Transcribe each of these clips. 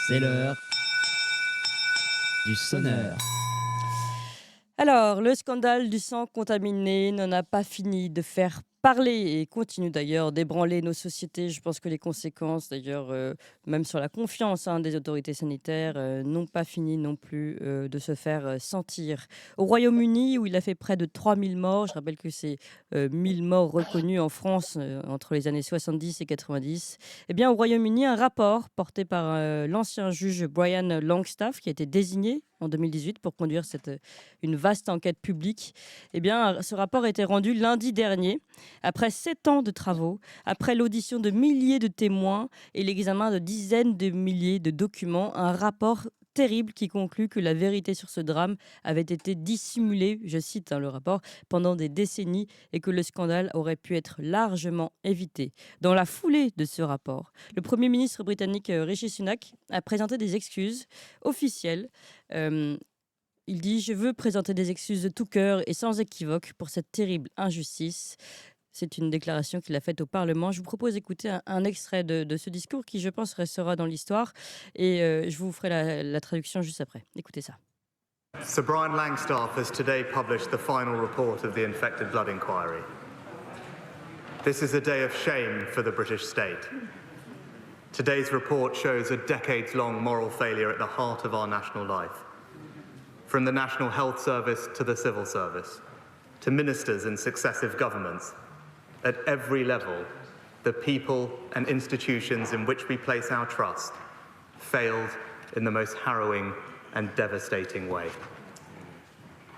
C'est l'heure du sonneur. Alors, le scandale du sang contaminé n'en a pas fini de faire parler et continue d'ailleurs d'ébranler nos sociétés. Je pense que les conséquences, d'ailleurs, même sur la confiance des autorités sanitaires, n'ont pas fini non plus de se faire sentir. Au Royaume-Uni, où il a fait près de 3000 morts, je rappelle que c'est 1000 morts reconnus en France entre les années 70 et 90, eh bien, au Royaume-Uni, un rapport porté par l'ancien juge Brian Longstaff, qui a été désigné en 2018 pour conduire une vaste enquête publique, eh bien, ce rapport a été rendu lundi dernier, après 7 ans de travaux, après l'audition de milliers de témoins et l'examen de dizaines de milliers de documents, un rapport terrible qui conclut que la vérité sur ce drame avait été dissimulée, je cite le rapport, pendant des décennies et que le scandale aurait pu être largement évité. Dans la foulée de ce rapport, le Premier ministre britannique Rishi Sunak a présenté des excuses officielles. Euh, il dit: Je veux présenter des excuses de tout cœur et sans équivoque pour cette terrible injustice. C'est une déclaration qu'il a faite au Parlement. Je vous propose d'écouter un extrait de ce discours qui, je pense, restera dans l'histoire. Et je vous ferai la traduction juste après. Écoutez ça. Sir Brian Langstaff has today published the final report of the Infected Blood Inquiry. This is a day of shame for the British state. Today's report shows a decades-long moral failure at the heart of our national life. From the National Health Service to the civil service, to ministers in successive governments, at every level, the people and institutions in which we place our trust failed in the most harrowing and devastating way.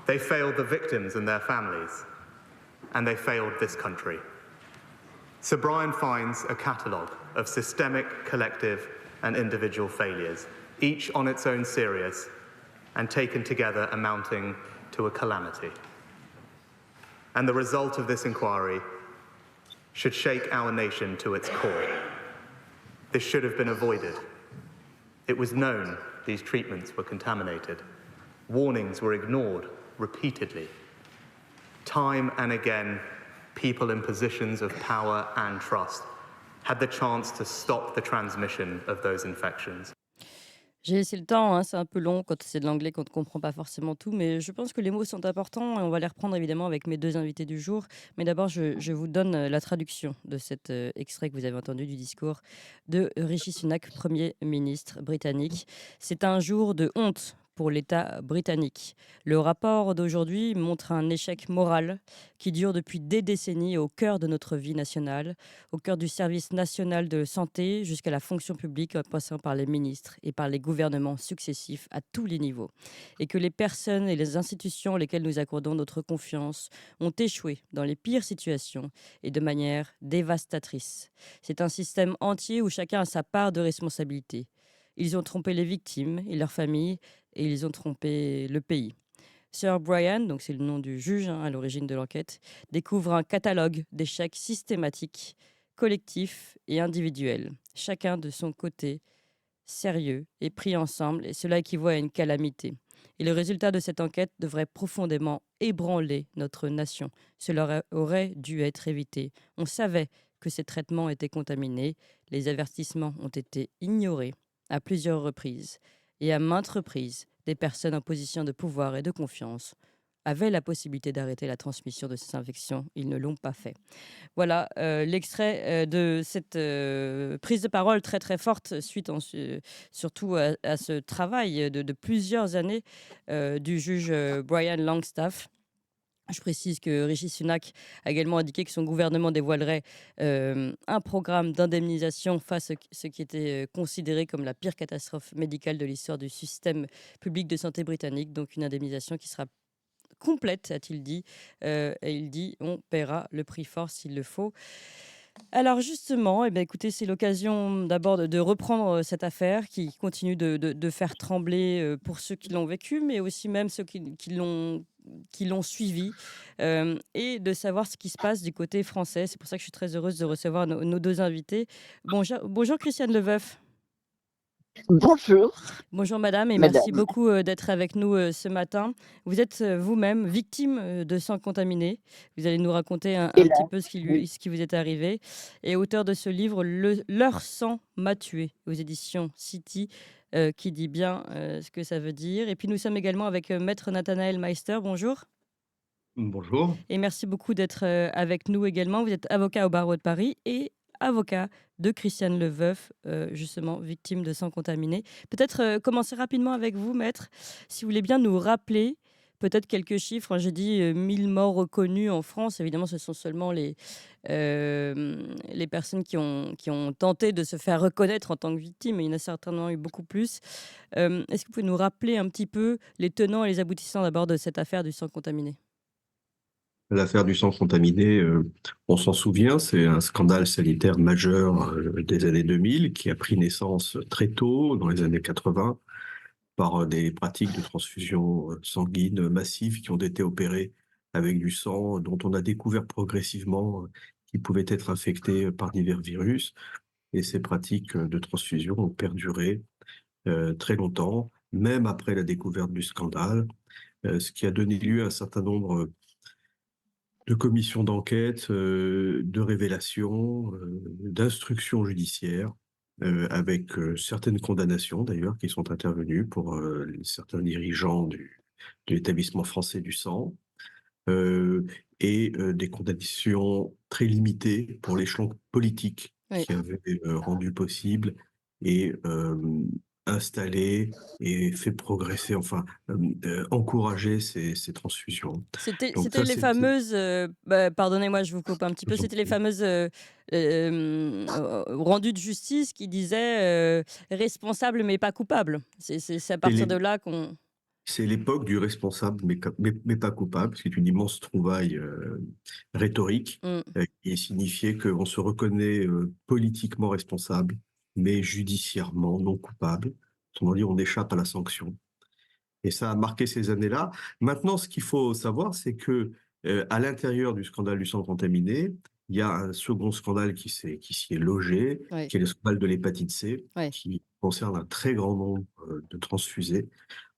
They failed the victims and their families, and they failed this country. Sir Brian finds a catalogue of systemic, collective, and individual failures, each on its own serious, and taken together amounting to a calamity. And the result of this inquiry should shake our nation to its core. This should have been avoided. It was known these treatments were contaminated. Warnings were ignored repeatedly. Time and again, people in positions of power and trust had the chance to stop the transmission of those infections. J'ai laissé le temps, c'est un peu long quand c'est de l'anglais, qu'on ne comprend pas forcément tout, mais je pense que les mots sont importants et on va les reprendre évidemment avec mes deux invités du jour. Mais d'abord, je vous donne la traduction de cet extrait que vous avez entendu du discours de Rishi Sunak, Premier ministre britannique. C'est un jour de honte pour l'État britannique. Le rapport d'aujourd'hui montre un échec moral qui dure depuis des décennies au cœur de notre vie nationale, au cœur du service national de santé jusqu'à la fonction publique, en passant par les ministres et par les gouvernements successifs à tous les niveaux. Et que les personnes et les institutions auxquelles nous accordons notre confiance ont échoué dans les pires situations et de manière dévastatrice. C'est un système entier où chacun a sa part de responsabilité. Ils ont trompé les victimes et leurs familles et ils ont trompé le pays. Sir Brian, donc c'est le nom du juge à l'origine de l'enquête, découvre un catalogue d'échecs systématiques, collectifs et individuels, chacun de son côté, sérieux et pris ensemble, et cela équivaut à une calamité. Et le résultat de cette enquête devrait profondément ébranler notre nation. Cela aurait dû être évité. On savait que ces traitements étaient contaminés, les avertissements ont été ignorés à plusieurs reprises, et à maintes reprises, des personnes en position de pouvoir et de confiance avaient la possibilité d'arrêter la transmission de ces infections. Ils ne l'ont pas fait. Voilà l'extrait de cette prise de parole très très forte suite surtout à ce travail de plusieurs années du juge Brian Longstaff. Je précise que Rishi Sunak a également indiqué que son gouvernement dévoilerait un programme d'indemnisation face à ce qui était considéré comme la pire catastrophe médicale de l'histoire du système public de santé britannique. Donc une indemnisation qui sera complète, a-t-il dit. Et il dit on paiera le prix fort s'il le faut. Alors justement, écoutez, c'est l'occasion d'abord de reprendre cette affaire qui continue de faire trembler pour ceux qui l'ont vécu, mais aussi même ceux qui l'ont suivi, et de savoir ce qui se passe du côté français. C'est pour ça que je suis très heureuse de recevoir nos deux invités. Bonjour Christiane Leveuf. Bonjour, Bonjour madame et merci madame. beaucoup d'être avec nous ce matin. Vous êtes vous-même victime de sang contaminé. Vous allez nous raconter un petit Hélas, peu oui. ce qui vous est arrivé. Et auteur de ce livre, Leur sang m'a tué, aux éditions City, qui dit bien ce que ça veut dire. Et puis nous sommes également avec Maître Nathanaël Meister. Bonjour. Bonjour. Et merci beaucoup d'être avec nous également. Vous êtes avocat au barreau de Paris et avocat de Christiane Leveuf, justement victime de sang contaminé. Peut-être commencer rapidement avec vous, maître, si vous voulez bien nous rappeler peut-être quelques chiffres. J'ai dit 1000 morts reconnus en France. Évidemment, ce sont seulement les personnes qui ont tenté de se faire reconnaître en tant que victimes. Il y en a certainement eu beaucoup plus. Est-ce que vous pouvez nous rappeler un petit peu les tenants et les aboutissants d'abord de cette affaire du sang contaminé? L'affaire du sang contaminé, on s'en souvient, c'est un scandale sanitaire majeur des années 2000 qui a pris naissance très tôt, dans les années 80, par des pratiques de transfusion sanguine massives qui ont été opérées avec du sang dont on a découvert progressivement qu'ils pouvaient être infectés par divers virus. Et ces pratiques de transfusion ont perduré très longtemps, même après la découverte du scandale, ce qui a donné lieu à un certain nombre de commissions d'enquête, de révélations, d'instructions judiciaires, avec certaines condamnations d'ailleurs qui sont intervenues pour certains dirigeants de l'établissement français du sang, euh, et des condamnations très limitées pour l'échelon politique Oui. qui avait rendu possible et installé et fait progresser, enfin, encourager ces transfusions. Donc C'était ça, les fameuses, pardonnez-moi, je vous coupe un petit peu, c'était les fameuses, rendus de justice qui disaient, «Responsable mais pas coupable». C'est à c'est partir de les- là qu'on c'est l'époque du responsable, mais pas coupable, c'est une immense trouvaille rhétorique mmh, qui signifiait qu'on se reconnaît politiquement responsable, mais judiciairement non coupable. Autrement dit, on échappe à la sanction. Et ça a marqué ces années-là. Maintenant, ce qu'il faut savoir, c'est que à l'intérieur du scandale du sang contaminé, il y a un second scandale qui s'y est logé, oui, qui est le scandale de l'hépatite C, oui. qui concerne un très grand nombre de transfusés.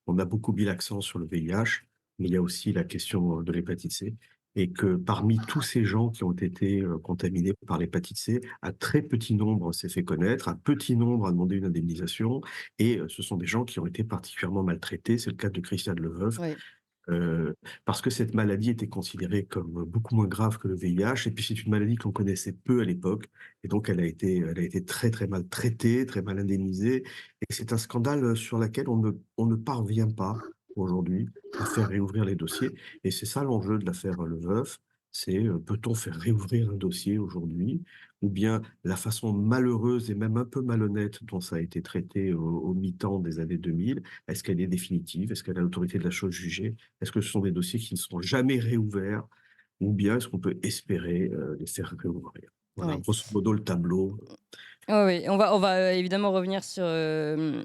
On a beaucoup mis l'accent sur le VIH, mais il y a aussi la question de l'hépatite C. Et que parmi tous ces gens qui ont été contaminés par l'hépatite C, un très petit nombre s'est fait connaître, un petit nombre a demandé une indemnisation, et ce sont des gens qui ont été particulièrement maltraités. C'est le cas de Christiane Leveuve, Oui. parce que cette maladie était considérée comme beaucoup moins grave que le VIH, et puis c'est une maladie qu'on connaissait peu à l'époque, et donc elle a été très très mal traitée, très mal indemnisée, et c'est un scandale sur lequel on ne parvient pas aujourd'hui à faire réouvrir les dossiers, et c'est ça l'enjeu de l'affaire Leveuf, c'est peut-on faire réouvrir un dossier aujourd'hui, ou bien la façon malheureuse et même un peu malhonnête dont ça a été traité au mi-temps des années 2000, est-ce qu'elle est définitive, est-ce qu'elle a l'autorité de la chose jugée, est-ce que ce sont des dossiers qui ne seront jamais réouverts ou bien est-ce qu'on peut espérer les faire réouvrir? Voilà, Oui. grosso modo le tableau Oui, oui, on va évidemment revenir sur, sur «l'affaire»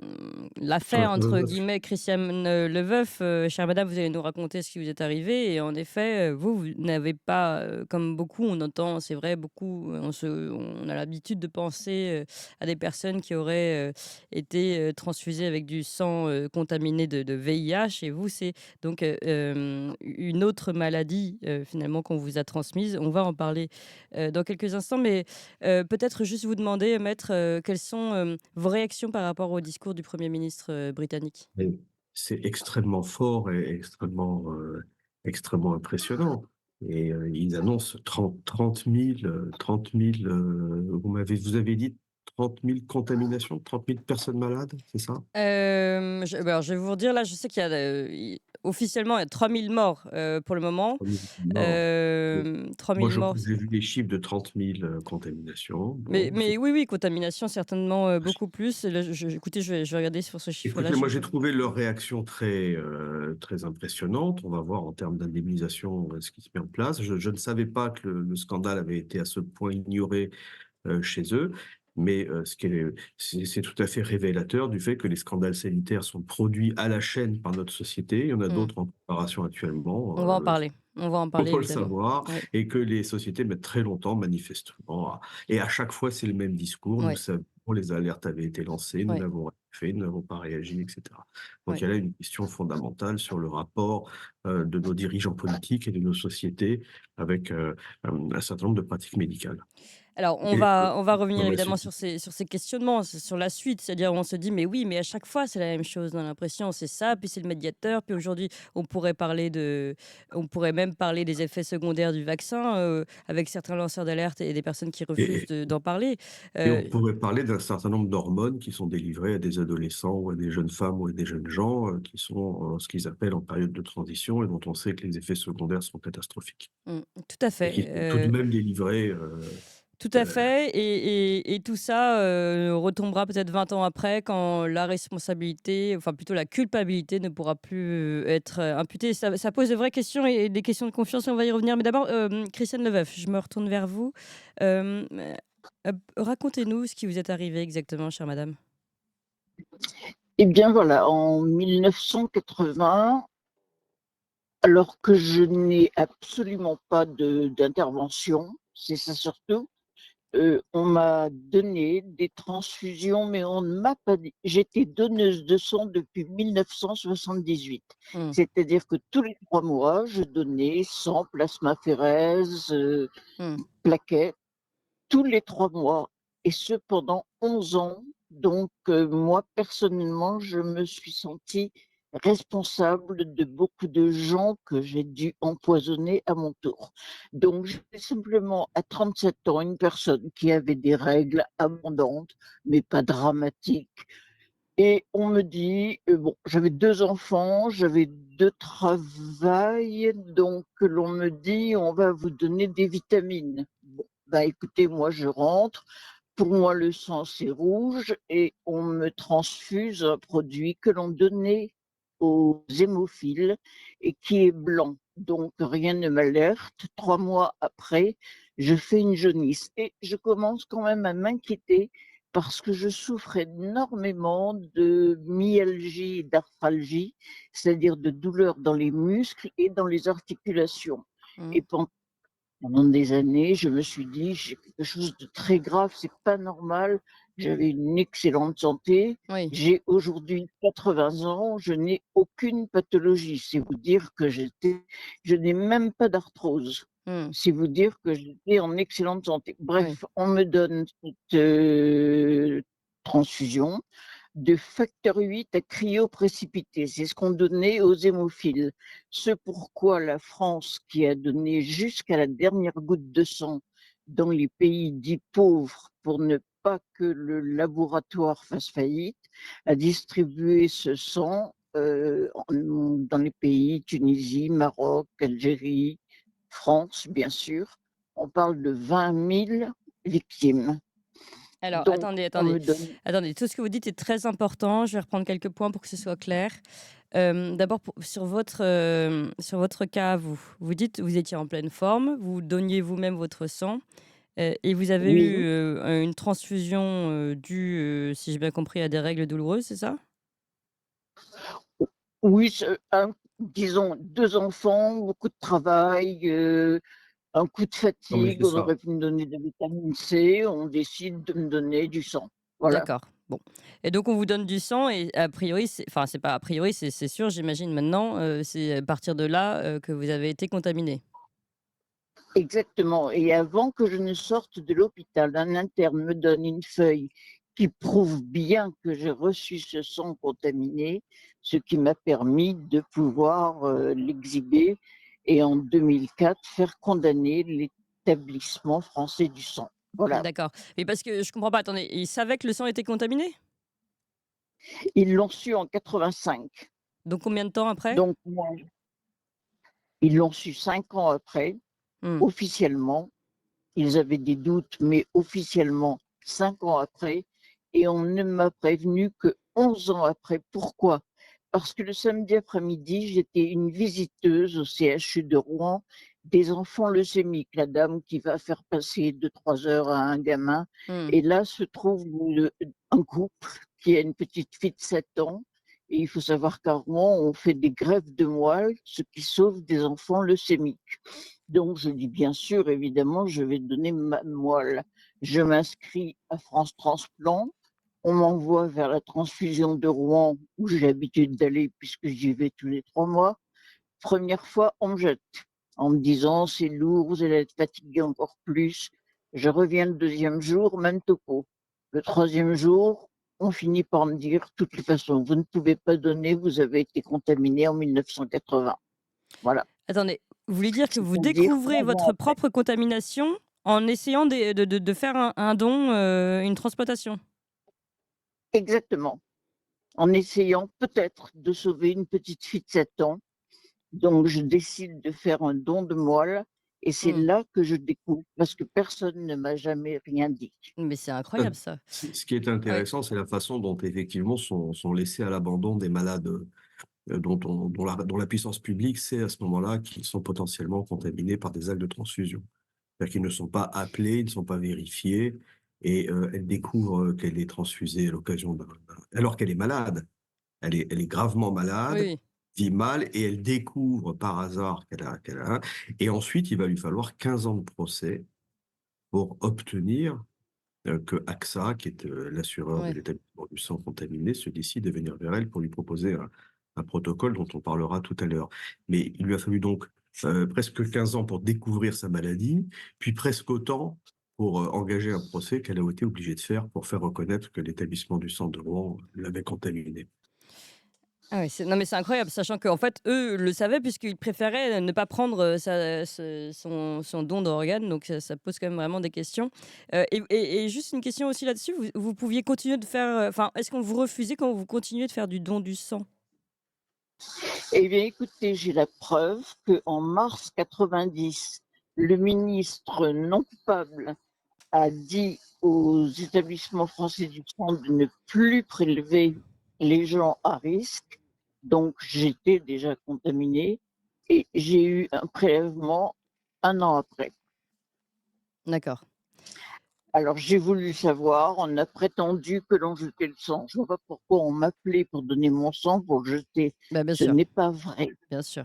l'affaire entre Leboeuf. guillemets Christiane, Leveuf. Chère madame, vous allez nous raconter ce qui vous est arrivé et en effet, vous n'avez pas, comme beaucoup on entend, c'est vrai, beaucoup, on a l'habitude de penser, à des personnes qui auraient, été, transfusées avec du sang, contaminé de VIH et vous, c'est donc, une autre maladie, finalement qu'on vous a transmise. On va en parler, dans quelques instants mais peut-être juste vous demander, maître, quelles sont, vos réactions par rapport au discours du premier ministre, britannique? Mais c'est extrêmement fort et extrêmement, extrêmement impressionnant et ils annoncent 30 000, 30 000, vous avez dit 30 000 contaminations, 30 000 personnes malades, c'est ça? Alors je vais vous redire là, je sais qu'il y a, officiellement il y a 3000 morts, pour le moment. 3 000 morts. 3 Moi, 000 morts. j'ai vu les chiffres de 30 000 contaminations. Mais Bon, mais oui, oui, contamination certainement, beaucoup plus. Là, écoutez, je vais regarder sur ce chiffre-là, écoutez, je moi, je j'ai trouvé leur réaction très, très impressionnante. On va voir en termes d'indemnisation ce qui se met en place. Je ne savais pas que le scandale avait été à ce point ignoré chez eux, mais c'est tout à fait révélateur du fait que les scandales sanitaires sont produits à la chaîne par notre société. Il y en a mmh, d'autres en préparation actuellement. on va en parler. On va en parler Faut le évidemment. savoir, Oui, et que les sociétés mettent très longtemps, manifestement, et à chaque fois, c'est le même discours. Nous oui, savons, les alertes avaient été lancées, nous oui. n'avons rien fait, n'avons pas réagi, etc. Donc Ouais. il y a là une question fondamentale sur le rapport de nos dirigeants politiques et de nos sociétés avec un certain nombre de pratiques médicales. Alors, on Et va, on va revenir évidemment pharmaceutiques. sur ces questionnements, sur la suite. C'est-à-dire, on se dit, mais oui, mais à chaque fois, c'est la même chose. On a l'impression, c'est ça, puis c'est le médiateur. Puis aujourd'hui, on pourrait même parler des effets secondaires du vaccin avec certains lanceurs d'alerte et des personnes qui refusent Et, d'en parler. et on Euh, pourrait parler d'un certain nombre d'hormones qui sont délivrées à des adolescents ou à des jeunes femmes ou à des jeunes gens qui sont ce qu'ils appellent en période de transition et dont on sait que les effets secondaires sont catastrophiques. Tout à Et qui fait. sont tout de même délivrés. Tout à fait, et tout ça retombera peut-être 20 ans après quand la responsabilité, enfin plutôt la culpabilité ne pourra plus être imputée. Ça pose de vraies questions et des questions de confiance, et on va y revenir. Mais d'abord, Christiane Leveuf, je me retourne vers vous. Euh, Racontez-nous ce qui vous est arrivé exactement, chère madame. Eh bien voilà, en 1980, alors que je n'ai absolument pas d'intervention, c'est ça surtout, on m'a donné des transfusions, mais on ne m'a pas dit. J'étais donneuse de sang depuis 1978. Hum, C'est-à-dire que tous les 3 mois, je donnais sang, plasmaphéreses, hum. plaquettes, tous les 3 mois, et ce pendant 11 ans. Donc, moi, personnellement, je me suis sentie responsable de beaucoup de gens que j'ai dû empoisonner à mon tour. Donc, j'étais simplement à 37 ans une personne qui avait des règles abondantes, mais pas dramatiques. Et on me dit, bon, j'avais 2 enfants, j'avais 2 travails, donc l'on me dit, on va vous donner des vitamines. Bon, bah écoutez, moi je rentre, pour moi le sang c'est rouge et on me transfuse un produit que l'on donnait aux hémophiles et qui est blanc. Donc rien ne m'alerte. 3 mois après, je fais une jaunisse et je commence quand même à m'inquiéter parce que je souffre énormément de myalgie et d'arthralgie, c'est-à-dire de douleurs dans les muscles et dans les articulations. Et Hum. pendant des années, je me suis dit, j'ai quelque chose de très grave, c'est pas normal. J'avais une excellente santé. Oui. J'ai aujourd'hui 80 ans, je n'ai aucune pathologie. C'est vous dire que je n'ai même pas d'arthrose. Hum. C'est vous dire que j'étais en excellente santé. Oui. Bref, on me donne cette transfusion de facteur 8 à cryoprécipité. C'est ce qu'on donnait aux hémophiles. Ce pourquoi la France, qui a donné jusqu'à la dernière goutte de sang dans les pays dits pauvres pour ne pas que le laboratoire fasse faillite, a distribué ce sang dans les pays Tunisie, Maroc, Algérie, France, bien sûr. On parle de 20 000 victimes. Alors, Donc, attendez, on attendez. me donne. Attendez, tout ce que vous dites est très important. Je vais reprendre quelques points pour que ce soit clair. D'abord, sur votre cas, vous dites que vous étiez en pleine forme, vous donniez vous-même votre sang et vous avez Oui, eu une transfusion due, si j'ai bien compris, à des règles douloureuses, c'est ça? oui, disons 2 enfants, beaucoup de travail, un coup de Non, mais fatigue, c'est on ça. aurait pu me donner de la vitamine C, on décide de me donner du sang. Voilà. D'accord. Bon. Et donc, on vous donne du sang et a priori, enfin, c'est pas a priori, c'est sûr, j'imagine maintenant, c'est à partir de là que vous avez été contaminé. Exactement. Et avant que je ne sorte de l'hôpital, un interne me donne une feuille qui prouve bien que j'ai reçu ce sang contaminé, ce qui m'a permis de pouvoir l'exhiber et en 2004 faire condamner l'établissement français du sang. Voilà. D'accord. Mais parce que je comprends pas, attendez, ils savaient que le sang était contaminé? Ils l'ont su en 85. Donc combien de temps après? Donc moi, ils l'ont su 5 ans après, Mmh. officiellement. Ils avaient des doutes, mais officiellement 5 ans après. Et on ne m'a prévenu que 11 ans après. Pourquoi? Parce que le samedi après-midi, j'étais une visiteuse au CHU de Rouen des enfants leucémiques, la dame qui va faire passer 2, 3 heures à un gamin. Mmh. Et là se trouve un couple qui a une petite fille de 7 ans. Et il faut savoir qu'à Rouen, on fait des greffes de moelle, ce qui sauve des enfants leucémiques. Donc je dis bien sûr, évidemment, je vais donner ma moelle. Je m'inscris à France Transplant. On m'envoie vers la transfusion de Rouen, où j'ai l'habitude d'aller puisque j'y vais tous les 3 mois. Première fois, on me jette en me disant: «C'est lourd, vous allez être fatigué encore plus». Je reviens le 2e jour, même topo. Le 3e jour, on finit par me dire: «De toutes les façons, vous ne pouvez pas donner, vous avez été contaminé en 1980». Voilà, Attendez, vous voulez dire que vous c'est-à-dire découvrez 11 ans votre après. propre contamination en essayant de faire un don, une transplantation? Exactement, en essayant peut-être de sauver une petite fille de 7 ans. Donc je décide de faire un don de moelle et c'est Mmh. là que je découvre parce que personne ne m'a jamais rien dit. Mais c'est incroyable ça. Ce qui est Ouais. intéressant, c'est la façon dont effectivement sont laissés à l'abandon des malades dont la puissance publique sait à ce moment-là qu'ils sont potentiellement contaminés par des actes de transfusion. C'est-à-dire qu'ils ne sont pas appelés, ils ne sont pas vérifiés et elle découvre, qu'elle est transfusée à l'occasion alors qu'elle est malade. Elle est gravement Oui, malade, oui. vit mal et elle découvre par hasard qu'elle a et ensuite il va lui falloir 15 ans de procès pour obtenir, que AXA, qui est, l'assureur de Ouais. l'établissement du sang contaminé, se décide à venir vers elle pour lui proposer un protocole dont on parlera tout à l'heure. Mais il lui a fallu donc, presque 15 ans pour découvrir sa maladie, puis presque autant pour, engager un procès qu'elle a été obligée de faire pour faire reconnaître que l'établissement du sang de Rouen l'avait contaminée. Ah ouais, non mais c'est incroyable, sachant qu'en fait, eux le savaient puisqu'ils préféraient ne pas prendre, son don d'organes, donc ça pose quand même vraiment des questions. Et juste une question aussi là-dessus, vous pouviez continuer de faire, enfin, est-ce qu'on vous refusait quand vous continuez de faire du don du sang? Eh bien écoutez, j'ai la preuve qu'en mars 90, le ministre non coupable a dit aux établissements français du sang de ne plus prélever les gens à risque. Donc j'étais déjà contaminée et j'ai eu un prélèvement 1 an après. D'accord. Alors j'ai voulu savoir, on a prétendu que l'on jetait le sang. Je vois pas pourquoi on m'appelait pour donner mon sang pour le jeter. Bah, bien Ce sûr, n'est pas vrai. bien sûr,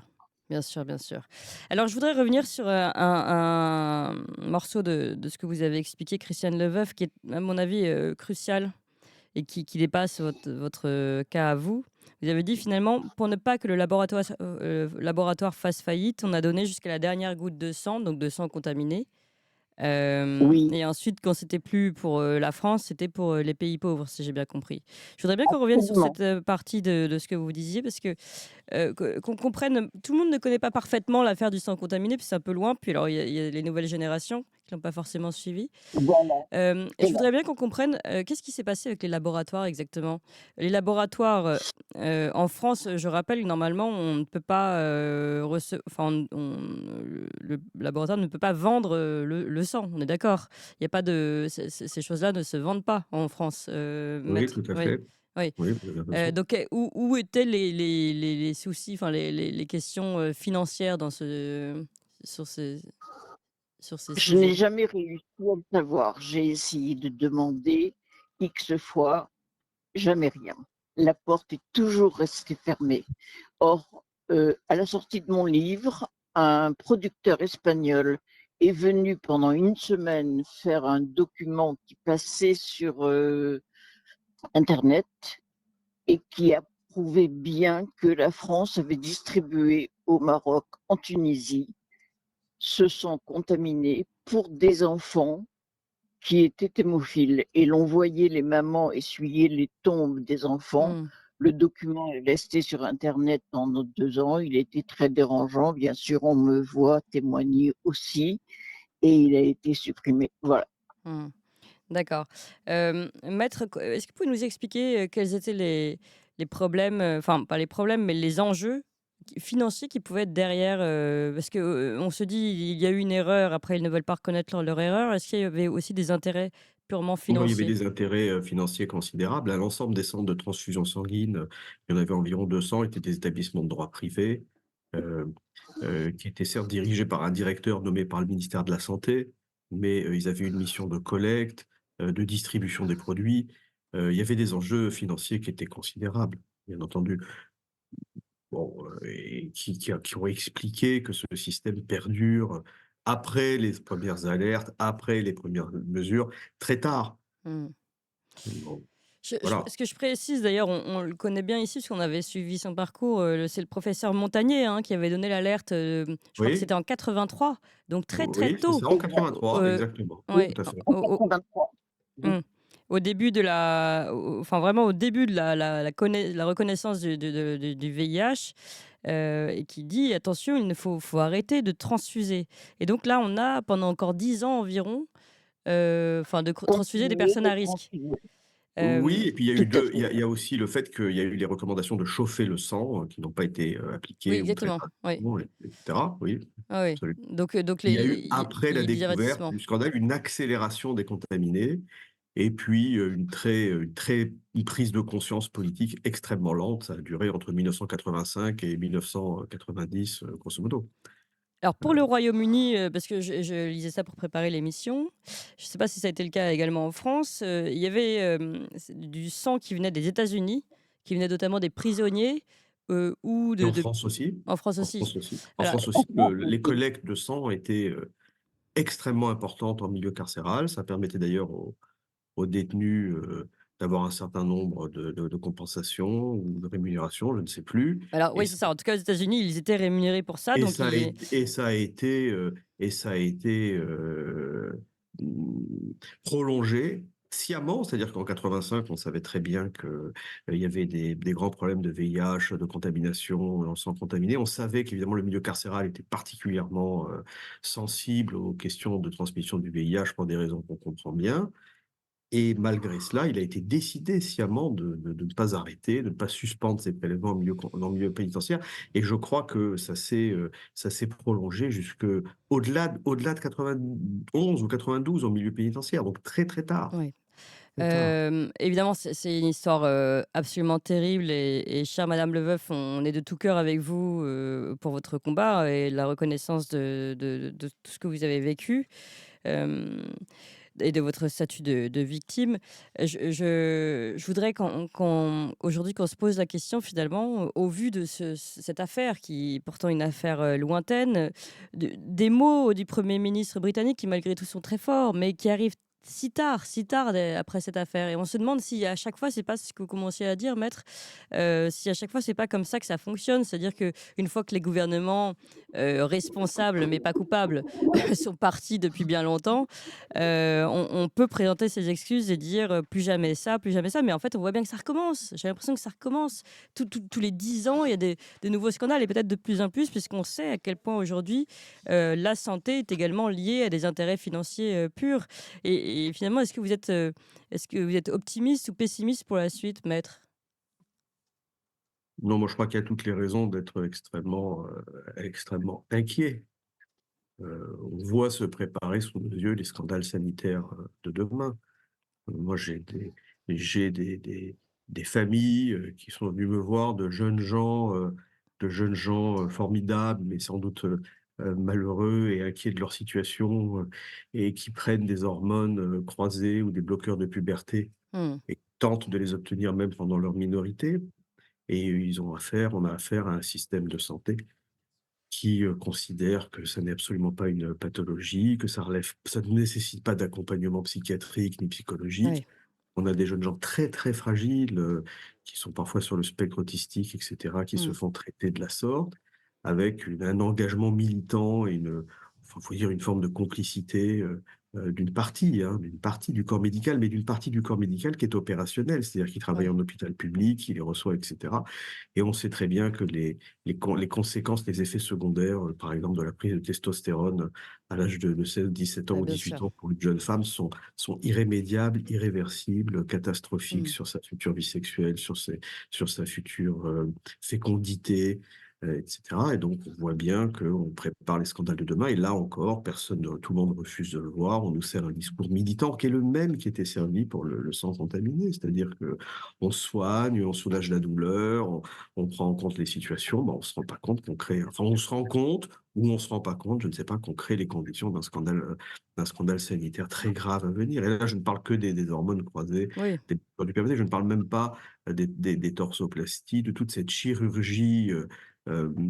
bien sûr, bien sûr. Alors je voudrais revenir sur, un morceau de ce que vous avez expliqué, Christiane Leboeuf, qui est à mon avis, crucial et qui dépasse votre cas à vous. Vous avez dit finalement, pour ne pas que le laboratoire fasse faillite, on a donné jusqu'à la dernière goutte de sang, donc de sang contaminé. Oui, Et ensuite, quand c'était plus pour la France, c'était pour les pays pauvres, si j'ai bien compris. Je voudrais bien qu'on revienne sur absolument. cette partie de ce que vous disiez, parce que qu'on comprenne, tout le monde ne connaît pas parfaitement l'affaire du sang contaminé, puis c'est un peu loin. Puis alors, il y a les nouvelles générations qui l'ont pas forcément suivi. Voilà, Et c'est je vrai. voudrais bien qu'on comprenne, qu'est-ce qui s'est passé avec les laboratoires exactement? Les laboratoires, en France, je rappelle, normalement, on ne peut pas, enfin, le laboratoire ne peut pas vendre, le sang, on est d'accord? Il y a pas de ces choses-là ne se vendent pas en France, Oui, maître? tout à Oui, fait. oui. Oui, vous avez raison. Donc où étaient les soucis, enfin les questions, financières sur ces sur ces Je n'ai sujets? jamais réussi à le savoir. J'ai essayé de demander X fois, jamais rien. La porte est toujours restée fermée. Or, à la sortie de mon livre, un producteur espagnol est venu pendant 1 semaine faire un document qui passait sur internet et qui a prouvé bien que la France avait distribué au Maroc, en Tunisie, ce sang contaminé pour des enfants qui étaient hémophiles. Et l'on voyait les mamans essuyer les tombes des enfants. Mmh. Le document est resté sur Internet pendant 2 ans. Il a été très dérangeant. Bien sûr, on me voit témoigner aussi. Et il a été supprimé. Voilà. Mmh. D'accord. Maître, est-ce que vous pouvez nous expliquer, quels étaient les problèmes, enfin pas les problèmes, mais les enjeux financiers qui pouvaient être derrière, parce que, on se dit: «Il y a eu une erreur», après ils ne veulent pas reconnaître leur erreur. Est-ce qu'il y avait aussi des intérêts purement Non, il y avait financiers? des intérêts, financiers considérables. À l'ensemble des centres de transfusion sanguine, il y en avait environ 200 étaient des établissements de droit privé, heu qui étaient certes dirigés par un directeur nommé par le ministère de la Santé, mais, ils avaient une mission de collecte, de distribution des produits. Il y avait des enjeux financiers qui étaient considérables, bien entendu. Bon, et qui ont expliqué que ce système perdure après les premières alertes, après les premières mesures, très tard. Mmh. Bon. Voilà. Ce que je précise d'ailleurs, on le connaît bien ici parce qu'on avait suivi son parcours. C'est le professeur Montagnier hein, qui avait donné l'alerte. Je crois que Oui, c'était en 83, donc très très oui, c'est tôt. ça, en 83, Euh, exactement. Oui, ouais, Tout à fait. en 83. mmh. Au début de enfin vraiment au début de la reconnaissance du VIH, et qui dit: «Attention, il ne faut arrêter de transfuser» et donc là, on a pendant encore 10 ans environ, enfin de transfuser des Continuer personnes de à risque. transfuser. Oui, Hem, et puis il y a eu Tout à 2 fait. il y a aussi le fait qu'il y a eu les recommandations de chauffer le sang, qui n'ont pas été, oui, appliquées ou très exactement, oui. tardivement et cetera. Oui, Ah oui, absolument. donc Il les y a eu, après il y la a eu des découverte avertissements. du scandale, une accélération des contaminés et puis, une prise de conscience politique extrêmement lente. Ça a duré entre 1985 et 1990, grosso modo. Alors pour le Heu, Royaume-Uni, parce que je lisais ça pour préparer l'émission, je ne sais pas si ça a été le cas également en France, il y avait, du sang qui venait des États-Unis, qui venait notamment des prisonniers, ou et en de France aussi, en France en aussi. France aussi. En Voilà. France En aussi, France les aussi. collectes de sang étaient, extrêmement importantes en milieu carcéral. Ça permettait d'ailleurs aux détenus, d'avoir un certain nombre de compensations ou de rémunérations, je ne sais plus Alors et oui, c'est ça. En tout cas, aux États-Unis, ils étaient rémunérés pour ça, Et donc ça a ils été et ça a été, prolongé sciemment. C'est-à-dire qu'en 85, on savait très bien que, il y avait des grands problèmes de VIH, de contamination en sang contaminé. On savait qu'évidemment le milieu carcéral était particulièrement, sensible aux questions de transmission du VIH pour des raisons qu'on comprend bien. Et malgré cela, il a été décidé sciemment de ne pas arrêter, de ne pas suspendre ces prélèvements dans le milieu pénitentiaire. Et je crois que ça s'est prolongé jusque au-delà de 91 ou 92 au milieu pénitentiaire, donc très, très tard, oui. très tard. Évidemment, c'est une histoire, absolument terrible et chère madame Leveuf, on est de tout cœur avec vous, pour votre combat et la reconnaissance de tout ce que vous avez vécu. Hem Et de votre statut de victime. Je voudrais aujourd'hui qu'on se pose la question finalement, au vu de cette affaire qui est pourtant une affaire, lointaine, des mots du premier ministre britannique qui malgré tout sont très forts, mais qui arrivent si tard après cette affaire et on se demande si à chaque fois c'est pas ce que vous commenciez à dire maître, si à chaque fois c'est pas comme ça que ça fonctionne. C'est-à-dire que une fois que les gouvernements, responsables mais pas coupables, sont partis depuis bien longtemps, on peut présenter ses excuses et dire, plus jamais ça», mais en fait, on voit bien que ça recommence. J'ai l'impression que ça recommence. Tous les 10 ans, il y a des nouveaux scandales et peut-être de plus en plus puisqu'on sait à quel point aujourd'hui, la santé est également liée à des intérêts financiers, purs et finalement, est-ce que vous êtes optimiste ou pessimiste pour la suite, maître? Non, moi je crois qu'il y a toutes les raisons d'être extrêmement inquiet. On voit se préparer sous nos yeux les scandales sanitaires, de demain. Moi, j'ai des familles, qui sont venues me voir, de jeunes gens, formidables, mais sans doute, malheureux et inquiets de leur situation, et qui prennent des hormones, croisées ou des bloqueurs de puberté Mmh. et tentent de les obtenir même pendant leur minorité et on a affaire à un système de santé qui, considère que ça n'est absolument pas une pathologie, que ça ne nécessite pas d'accompagnement psychiatrique ni psychologique. Ouais. On a des jeunes gens très, très fragiles, qui sont parfois sur le spectre autistique et cetera, qui se Mmh. font traiter de la sorte, avec un engagement militant et enfin, faut dire une forme de complicité, d'une partie du corps médical, mais d'une partie du corps médical qui est opérationnelle, c'est-à-dire qui travaille Ouais. en hôpital public, qui les reçoit et cetera et on sait très bien que les conséquences, les effets secondaires, par exemple de la prise de testostérone à l'âge de 16-17 ans Ouais, ou bien 18 sûr. ans pour une jeune femme sont irrémédiables, irréversibles, catastrophiques Mmh. sur sa future vie sexuelle, sur sa future, fécondité, et cetera et donc on voit bien qu'on prépare les scandales de demain et là encore, tout le monde refuse de le voir. On nous sert un discours militant qui est le même qui était servi pour le sang contaminé. C'est-à-dire qu'on soigne, on soulage la douleur, on prend en compte les situations, on se rend pas compte on se rend compte ou on se rend pas compte, je ne sais pas, qu'on crée les conditions d'un scandale sanitaire très grave à venir. Et là, je ne parle que des hormones croisées, Oui. des produits permettés, je ne parle même pas des torsoplasties, de toute cette chirurgie,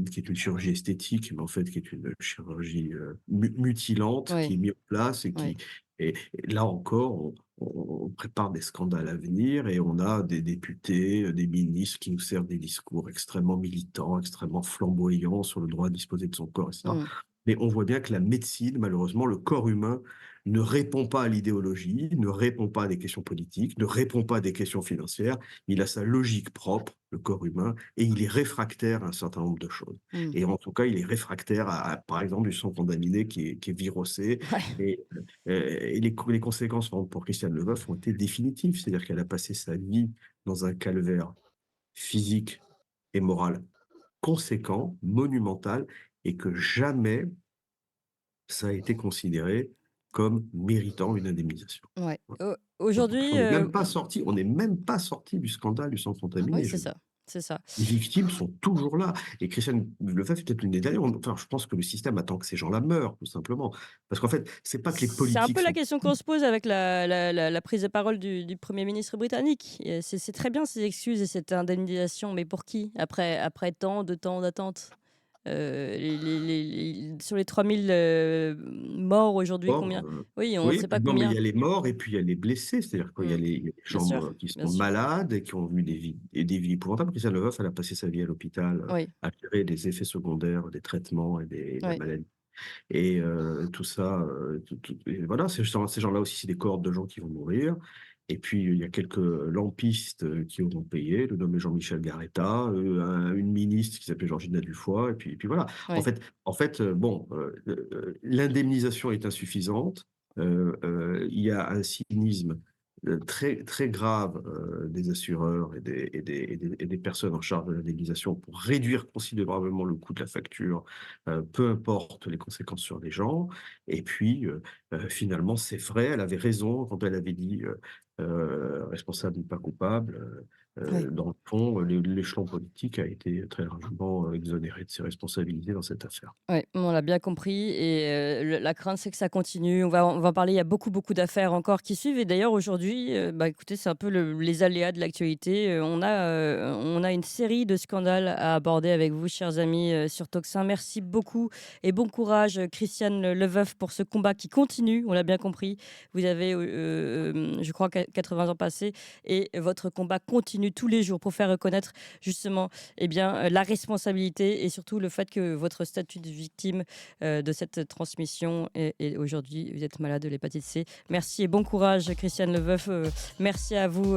qui est une chirurgie esthétique, mais en fait qui est une chirurgie, mutilante, qui est Oui. mise en place et Oui. Et là encore, on prépare des scandales à venir et on a des députés, des ministres qui nous servent des discours extrêmement militants, extrêmement flamboyants sur le droit à disposer de son corps, etc. Mmh. Mais on voit bien que la médecine, malheureusement, le corps humain ne répond pas à l'idéologie, ne répond pas à des questions politiques, ne répond pas à des questions financières. Il a sa logique propre, le corps humain, et il est réfractaire à un certain nombre de choses. Mmh. Et en tout cas, il est réfractaire par exemple, du sang contaminé qui est virossé. Ouais. Et les conséquences, par exemple, pour Christiane Leboeuf ont été définitives. C'est-à-dire qu'elle a passé sa vie dans un calvaire physique et moral conséquent, monumental, et que jamais ça a été considéré comme méritant une indemnisation. Ouais. Voilà. Aujourd'hui, On n'est même pas sorti, on n'est même pas sorti du scandale du sang oui, contaminé. c'est ça, c'est ça. Les victimes sont toujours là. Et Christiane Leboeuf est peut-être l'une des dernières. Enfin, je pense que le système attend que ces gens-là meurent, tout simplement. Parce qu'en fait, c'est pas que les C'est un politiques peu la sont. question qu'on se pose avec la prise de parole du Premier ministre britannique. Et c'est très bien ces excuses et cette indemnisation, mais pour qui? Après tant de temps d'attente? Sur les 3000 morts aujourd'hui, Morts, combien? Oui, on ne oui, sait pas non, mais il combien. y a les morts et puis il y a les blessés. C'est-à-dire qu'il y a Mmh. les Bien gens sûr, qui bien sont sûr. malades et qui ont vu des vies épouvantables. Christiane Leboeuf, elle a passé sa vie à l'hôpital, Oui, à gérer des effets secondaires des traitements et de la oui, maladie. Et tout ça, et voilà, ces gens-là aussi, c'est des cohortes de gens qui vont mourir. Et puis, il y a quelques lampistes qui auront payé, le nommé Jean-Michel Garetta, une ministre qui s'appelait Georgina Dufoy, et puis voilà. oui. En fait, bon, l'indemnisation est insuffisante. Il y a un cynisme très, très grave des assureurs et des personnes en charge de l'indemnisation pour réduire considérablement le coût de la facture, peu importe les conséquences sur les gens. Et puis, finalement, c'est vrai, elle avait raison quand elle avait dit responsable ou pas coupable. Oui. Dans le fond, l'échelon politique a été très largement exonéré de ses responsabilités dans cette affaire. Ouais, on l'a bien compris et la crainte, c'est que ça continue. On va en parler, il y a beaucoup, beaucoup d'affaires encore qui suivent et d'ailleurs aujourd'hui, bah, écoutez, c'est un peu les aléas de l'actualité. On a une série de scandales à aborder avec vous, chers amis, sur Tocsin. Merci beaucoup et bon courage, Christiane Leboeuf, pour ce combat qui continue, on l'a bien compris. Vous avez, je crois, 80 ans passés et votre combat continue tous les jours pour faire reconnaître justement eh bien, la responsabilité et surtout le fait que votre statut de victime de cette transmission et aujourd'hui vous êtes malade de l'hépatite C. Merci et bon courage Christiane Leboeuf. Merci à vous